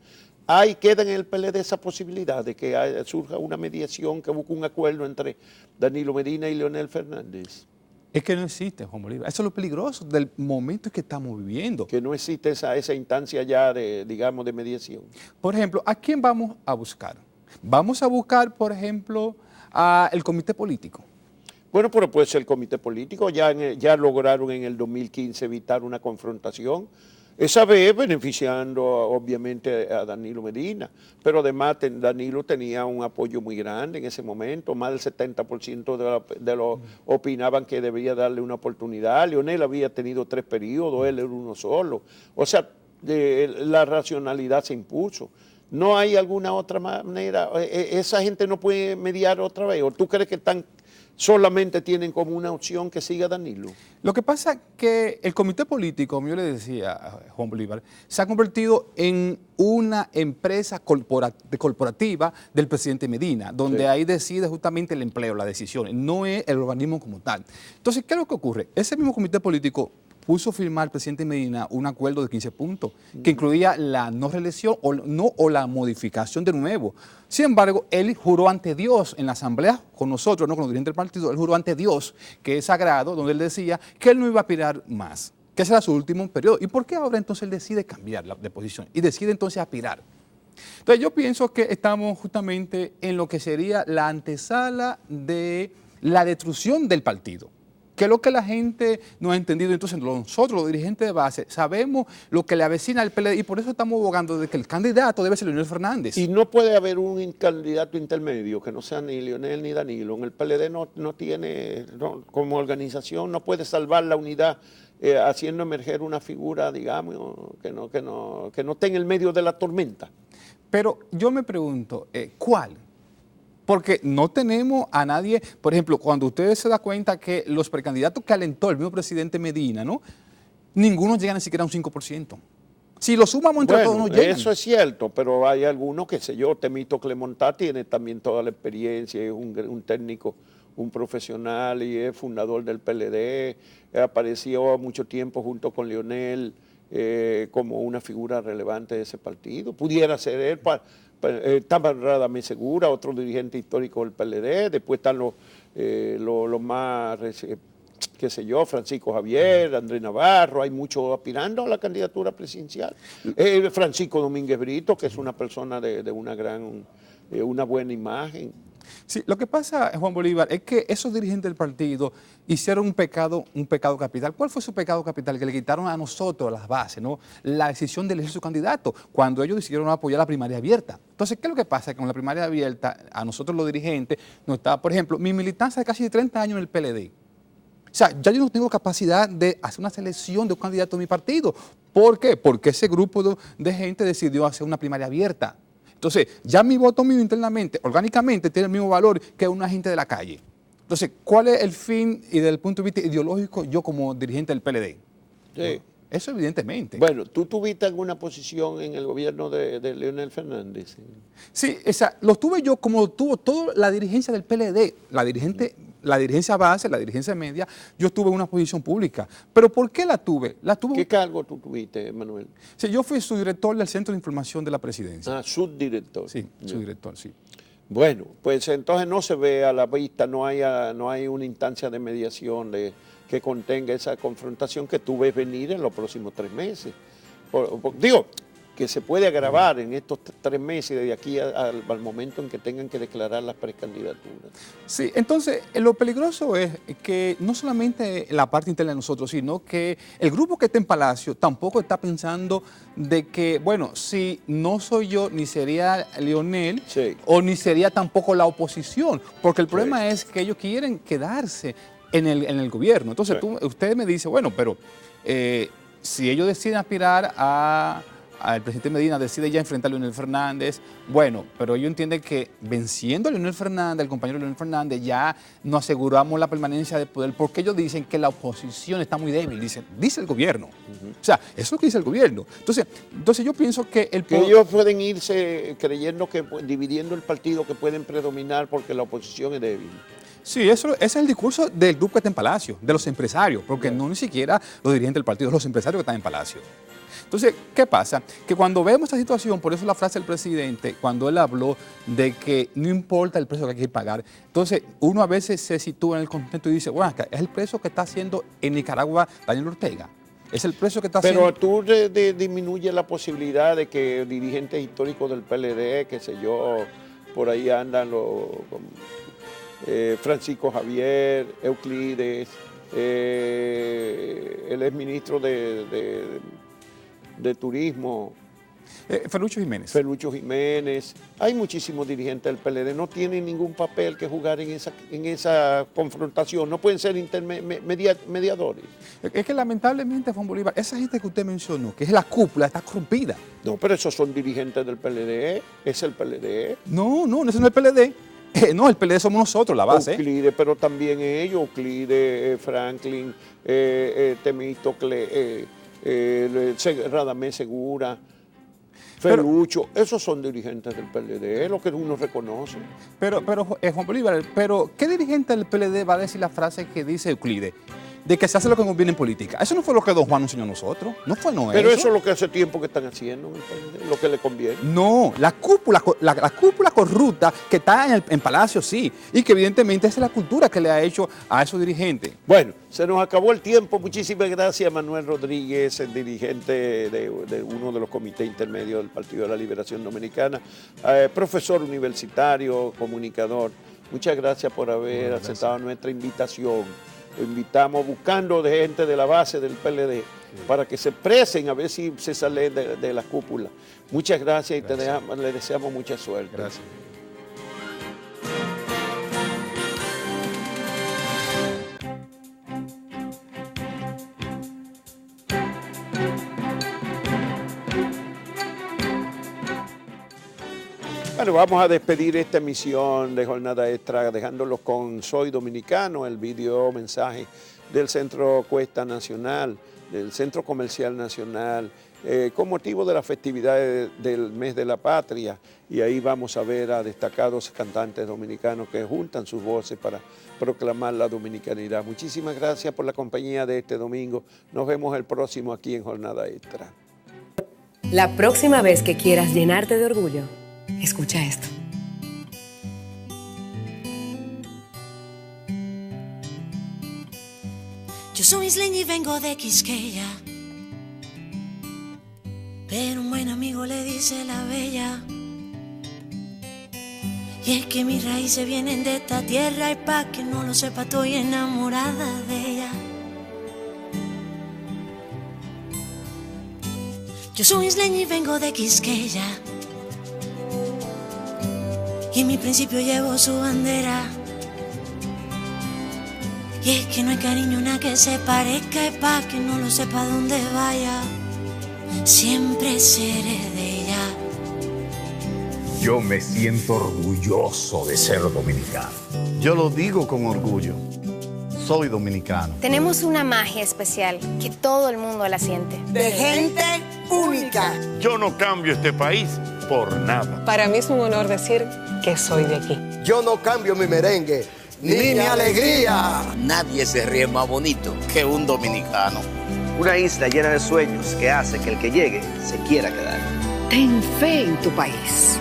¿Queda en el PLD esa posibilidad de que surja una mediación que busque un acuerdo entre Danilo Medina y Leonel Fernández? Es que no existe, Juan Bolívar. Eso es lo peligroso del momento que estamos viviendo. Que no existe esa instancia ya digamos, de mediación. Por ejemplo, ¿a quién vamos a buscar? Vamos a buscar, por ejemplo, al comité político. Bueno, pero puede ser el comité político. Ya lograron en el 2015 evitar una confrontación. Esa vez beneficiando obviamente a Danilo Medina, pero además Danilo tenía un apoyo muy grande en ese momento, más del 70% de los opinaban que debía darle una oportunidad. Leonel había tenido 3 periodos, él era uno solo. O sea, la racionalidad se impuso. ¿No hay alguna otra manera? ¿Esa gente no puede mediar otra vez? ¿O tú crees que solamente tienen como una opción que siga Danilo? Lo que pasa es que el comité político, como yo le decía a Juan Bolívar, se ha convertido en una empresa corporativa del presidente Medina, donde Sí. ahí decide justamente el empleo, las decisiones, no es el organismo como tal. Entonces, ¿qué es lo que ocurre? Ese mismo comité político puso a firmar el presidente Medina un acuerdo de 15 puntos que incluía la no reelección o la modificación de nuevo. Sin embargo, él juró ante Dios en la asamblea con nosotros, no con los dirigentes del partido, él juró ante Dios, que es sagrado, donde él decía que él no iba a aspirar más, que ese era su último periodo. ¿Y por qué ahora entonces él decide cambiar de posición y decide entonces aspirar? Entonces yo pienso que estamos justamente en lo que sería la antesala de la destrucción del partido, que es lo que la gente no ha entendido. Entonces nosotros, los dirigentes de base, sabemos lo que le avecina al PLD y por eso estamos abogando de que el candidato debe ser Leonel Fernández. Y no puede haber un candidato intermedio que no sea ni Leonel ni Danilo. En el PLD no tiene, como organización, no puede salvar la unidad haciendo emerger una figura, digamos, que no esté en el medio de la tormenta. Pero yo me pregunto, ¿cuál? Porque no tenemos a nadie, por ejemplo, cuando ustedes se dan cuenta que los precandidatos que alentó el mismo presidente Medina, ¿no?, ninguno llega ni siquiera a un 5%. Si lo sumamos entre todos, no llegan. Eso es cierto, pero hay algunos, qué sé yo, Temito Clemontá tiene también toda la experiencia, es un técnico, un profesional y es fundador del PLD, apareció mucho tiempo junto con Leonel como una figura relevante de ese partido. Pudiera ser él, está Radamés Segura, otro dirigente histórico del PLD, después están los más, qué sé yo, Francisco Javier, Andrés Navarro, hay muchos aspirando a la candidatura presidencial. Francisco Domínguez Brito, que es una persona de una buena imagen. Sí, lo que pasa, Juan Bolívar, es que esos dirigentes del partido hicieron un pecado capital. ¿Cuál fue su pecado capital? Que le quitaron a nosotros, a las bases, ¿no?, la decisión de elegir su candidato, cuando ellos decidieron apoyar la primaria abierta. Entonces, ¿qué es lo que pasa? Que con la primaria abierta, a nosotros los dirigentes, nos está, por ejemplo, mi militancia de casi 30 años en el PLD. O sea, ya yo no tengo capacidad de hacer una selección de un candidato de mi partido. ¿Por qué? Porque ese grupo de gente decidió hacer una primaria abierta. Entonces, ya mi voto mío internamente, orgánicamente, tiene el mismo valor que una gente de la calle. Entonces, ¿cuál es el fin y desde el punto de vista ideológico yo como dirigente del PLD? Sí. Eso evidentemente. Bueno, ¿tú tuviste alguna posición en el gobierno de Leonel Fernández? Sí, lo tuve yo como tuvo toda la dirigencia del PLD, la dirigencia base, la dirigencia media, yo tuve una posición pública. ¿Pero por qué la tuve? ¿Qué cargo tú tuviste, Manuel? Sí, yo fui subdirector del Centro de Información de la Presidencia. Ah, subdirector. Sí, subdirector, sí. Bueno, pues entonces no se ve a la vista, no hay una instancia de mediación que contenga esa confrontación que tú ves venir en los próximos 3 meses. Digo, que se puede agravar en estos 3 meses desde aquí al momento en que tengan que declarar las precandidaturas. Sí, entonces lo peligroso es que no solamente la parte interna de nosotros, sino que el grupo que está en Palacio tampoco está pensando de que, bueno, si no soy yo, ni sería Leonel, sí, o ni sería tampoco la oposición, porque el problema es que ellos quieren quedarse en el gobierno. Entonces usted me dice, bueno, pero si ellos deciden aspirar al presidente Medina, decide ya enfrentar a Leonel Fernández, bueno, pero ellos entienden que venciendo a Leonel Fernández, el compañero Leonel Fernández, ya no aseguramos la permanencia del poder, porque ellos dicen que la oposición está muy débil, dice el gobierno. O sea, eso es lo que dice el gobierno. Entonces yo pienso que que ellos pueden irse creyendo que dividiendo el partido que pueden predominar porque la oposición es débil. Sí, ese es el discurso del grupo que está en Palacio, de los empresarios, porque no ni siquiera los dirigentes del partido, los empresarios que están en Palacio. Entonces, ¿qué pasa? Que cuando vemos esta situación, por eso la frase del presidente, cuando él habló de que no importa el precio que hay que pagar, entonces uno a veces se sitúa en el contexto y dice, bueno, es el precio que está haciendo en Nicaragua Daniel Ortega. Es el precio que está haciendo... Pero tú disminuyes la posibilidad de que dirigentes históricos del PLD, qué sé yo, por ahí andan Francisco Javier, Euclides, el exministro de Turismo. Felucho Jiménez. Felucho Jiménez. Hay muchísimos dirigentes del PLD, no tienen ningún papel que jugar en esa confrontación, no pueden ser mediadores. Es que lamentablemente, Juan Bolívar, esa gente que usted mencionó, que es la cúpula, está corrompida. No, pero esos son dirigentes del PLD, es el PLD. No, ese no es el PLD. No, el PLD somos nosotros, la base. Euclides, pero también ellos, Euclides, Franklin, Temístocle, Radamés Segura, Felucho, esos son dirigentes del PLD, lo que uno reconoce. Pero Juan Bolívar, ¿qué dirigente del PLD va a decir la frase que dice Euclides? De que se hace lo que conviene en política. Eso no fue lo que don Juan nos enseñó a nosotros. Pero eso es lo que hace tiempo que están haciendo, lo que le conviene. No, la cúpula corrupta que está en Palacio, sí. Y que evidentemente esa es la cultura que le ha hecho a esos dirigentes. Bueno, se nos acabó el tiempo. Muchísimas gracias, Manuel Rodríguez, el dirigente de uno de los comités intermedios del Partido de la Liberación Dominicana, profesor universitario, comunicador. Muchas gracias por haber aceptado nuestra invitación. Lo invitamos buscando de gente de la base del PLD para que se expresen a ver si se sale de la cúpula. Muchas gracias y le deseamos mucha suerte. Gracias. Bueno, vamos a despedir esta emisión de Jornada Extra dejándolos con Soy Dominicano, el video mensaje del Centro Cuesta Nacional, del Centro Comercial Nacional, con motivo de las festividades del Mes de la Patria. Y ahí vamos a ver a destacados cantantes dominicanos que juntan sus voces para proclamar la dominicanidad. Muchísimas gracias por la compañía de este domingo. Nos vemos el próximo aquí en Jornada Extra. La próxima vez que quieras llenarte de orgullo, escucha esto. Yo soy isleña y vengo de Quisqueya, pero un buen amigo le dice la bella. Y es que mis raíces vienen de esta tierra y pa' que no lo sepa estoy enamorada de ella. Yo soy isleña y vengo de Quisqueya, y en mi principio llevo su bandera. Y es que no hay cariño nada que se parezca, y pa' que no lo sepa dónde vaya, siempre seré de ella. Yo me siento orgulloso de ser dominicano. Yo lo digo con orgullo. soy dominicano. Tenemos una magia especial que todo el mundo la siente. De gente única. Yo no cambio este país por nada. Para mí es un honor decir que soy de aquí. Yo no cambio mi merengue, ni mi alegría. Nadie se ríe más bonito que un dominicano. Una isla llena de sueños que hace que el que llegue se quiera quedar. Ten fe en tu país.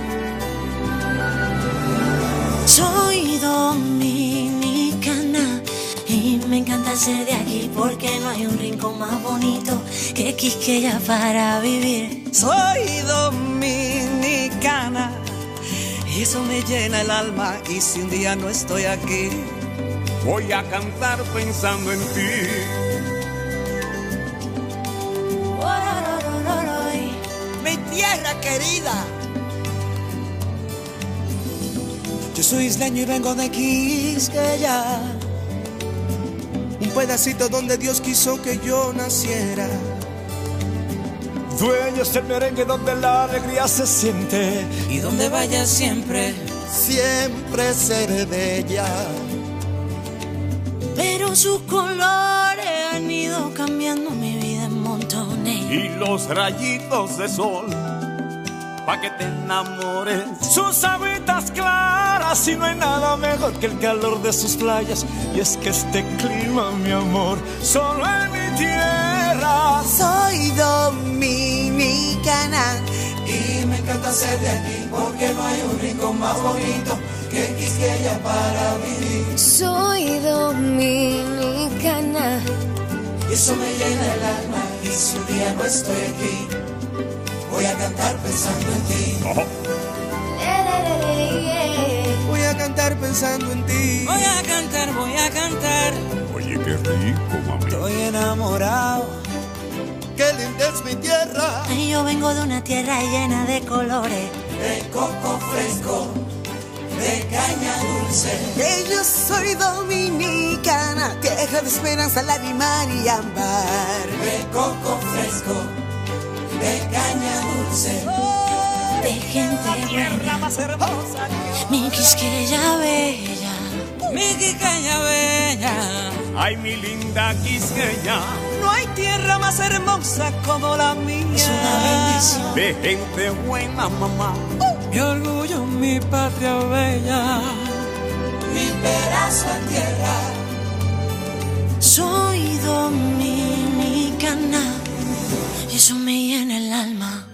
Soy dominicana y me encanta ser de aquí porque no hay un rincón más bonito que Quisqueya para vivir. Soy dominicana y eso me llena el alma, y si un día no estoy aquí, voy a cantar pensando en ti. Mi tierra querida. Yo soy isleño y vengo de Quisqueya, un pedacito donde Dios quiso que yo naciera. Dueño es el merengue donde la alegría se siente, y donde vaya siempre, siempre seré de ella. Pero sus colores han ido cambiando mi vida en montones. Y los rayitos de sol, pa' que te enamores. Sus aguitas claras, y no hay nada mejor que el calor de sus playas. Y es que este clima, mi amor, solo en mi tierra. Soy dominicana y me encanta ser de aquí porque no hay un rincón más bonito que Quisqueya para vivir. Soy dominicana. Y eso me llena el alma, y si un día no estoy aquí, voy a cantar pensando en ti. Voy a cantar pensando en ti. Voy a cantar, voy a cantar. Oye, qué rico, mami. Estoy enamorado. Qué linda es mi tierra. Yo vengo de una tierra llena de colores, de coco fresco, de caña dulce. Que yo soy dominicana, tierra de esperanza, lágrima y ámbar. De coco fresco, de caña dulce. De gente buena, más hermosa. Mi Quisqueya bella, mi Quisqueya bella. Ay, mi linda Quisqueya. No hay tierra más hermosa como la mía. Es una bendición. De gente buena, mamá. Mi orgullo, mi patria bella, mi pedazo de tierra. Soy dominicana y eso me llena el alma.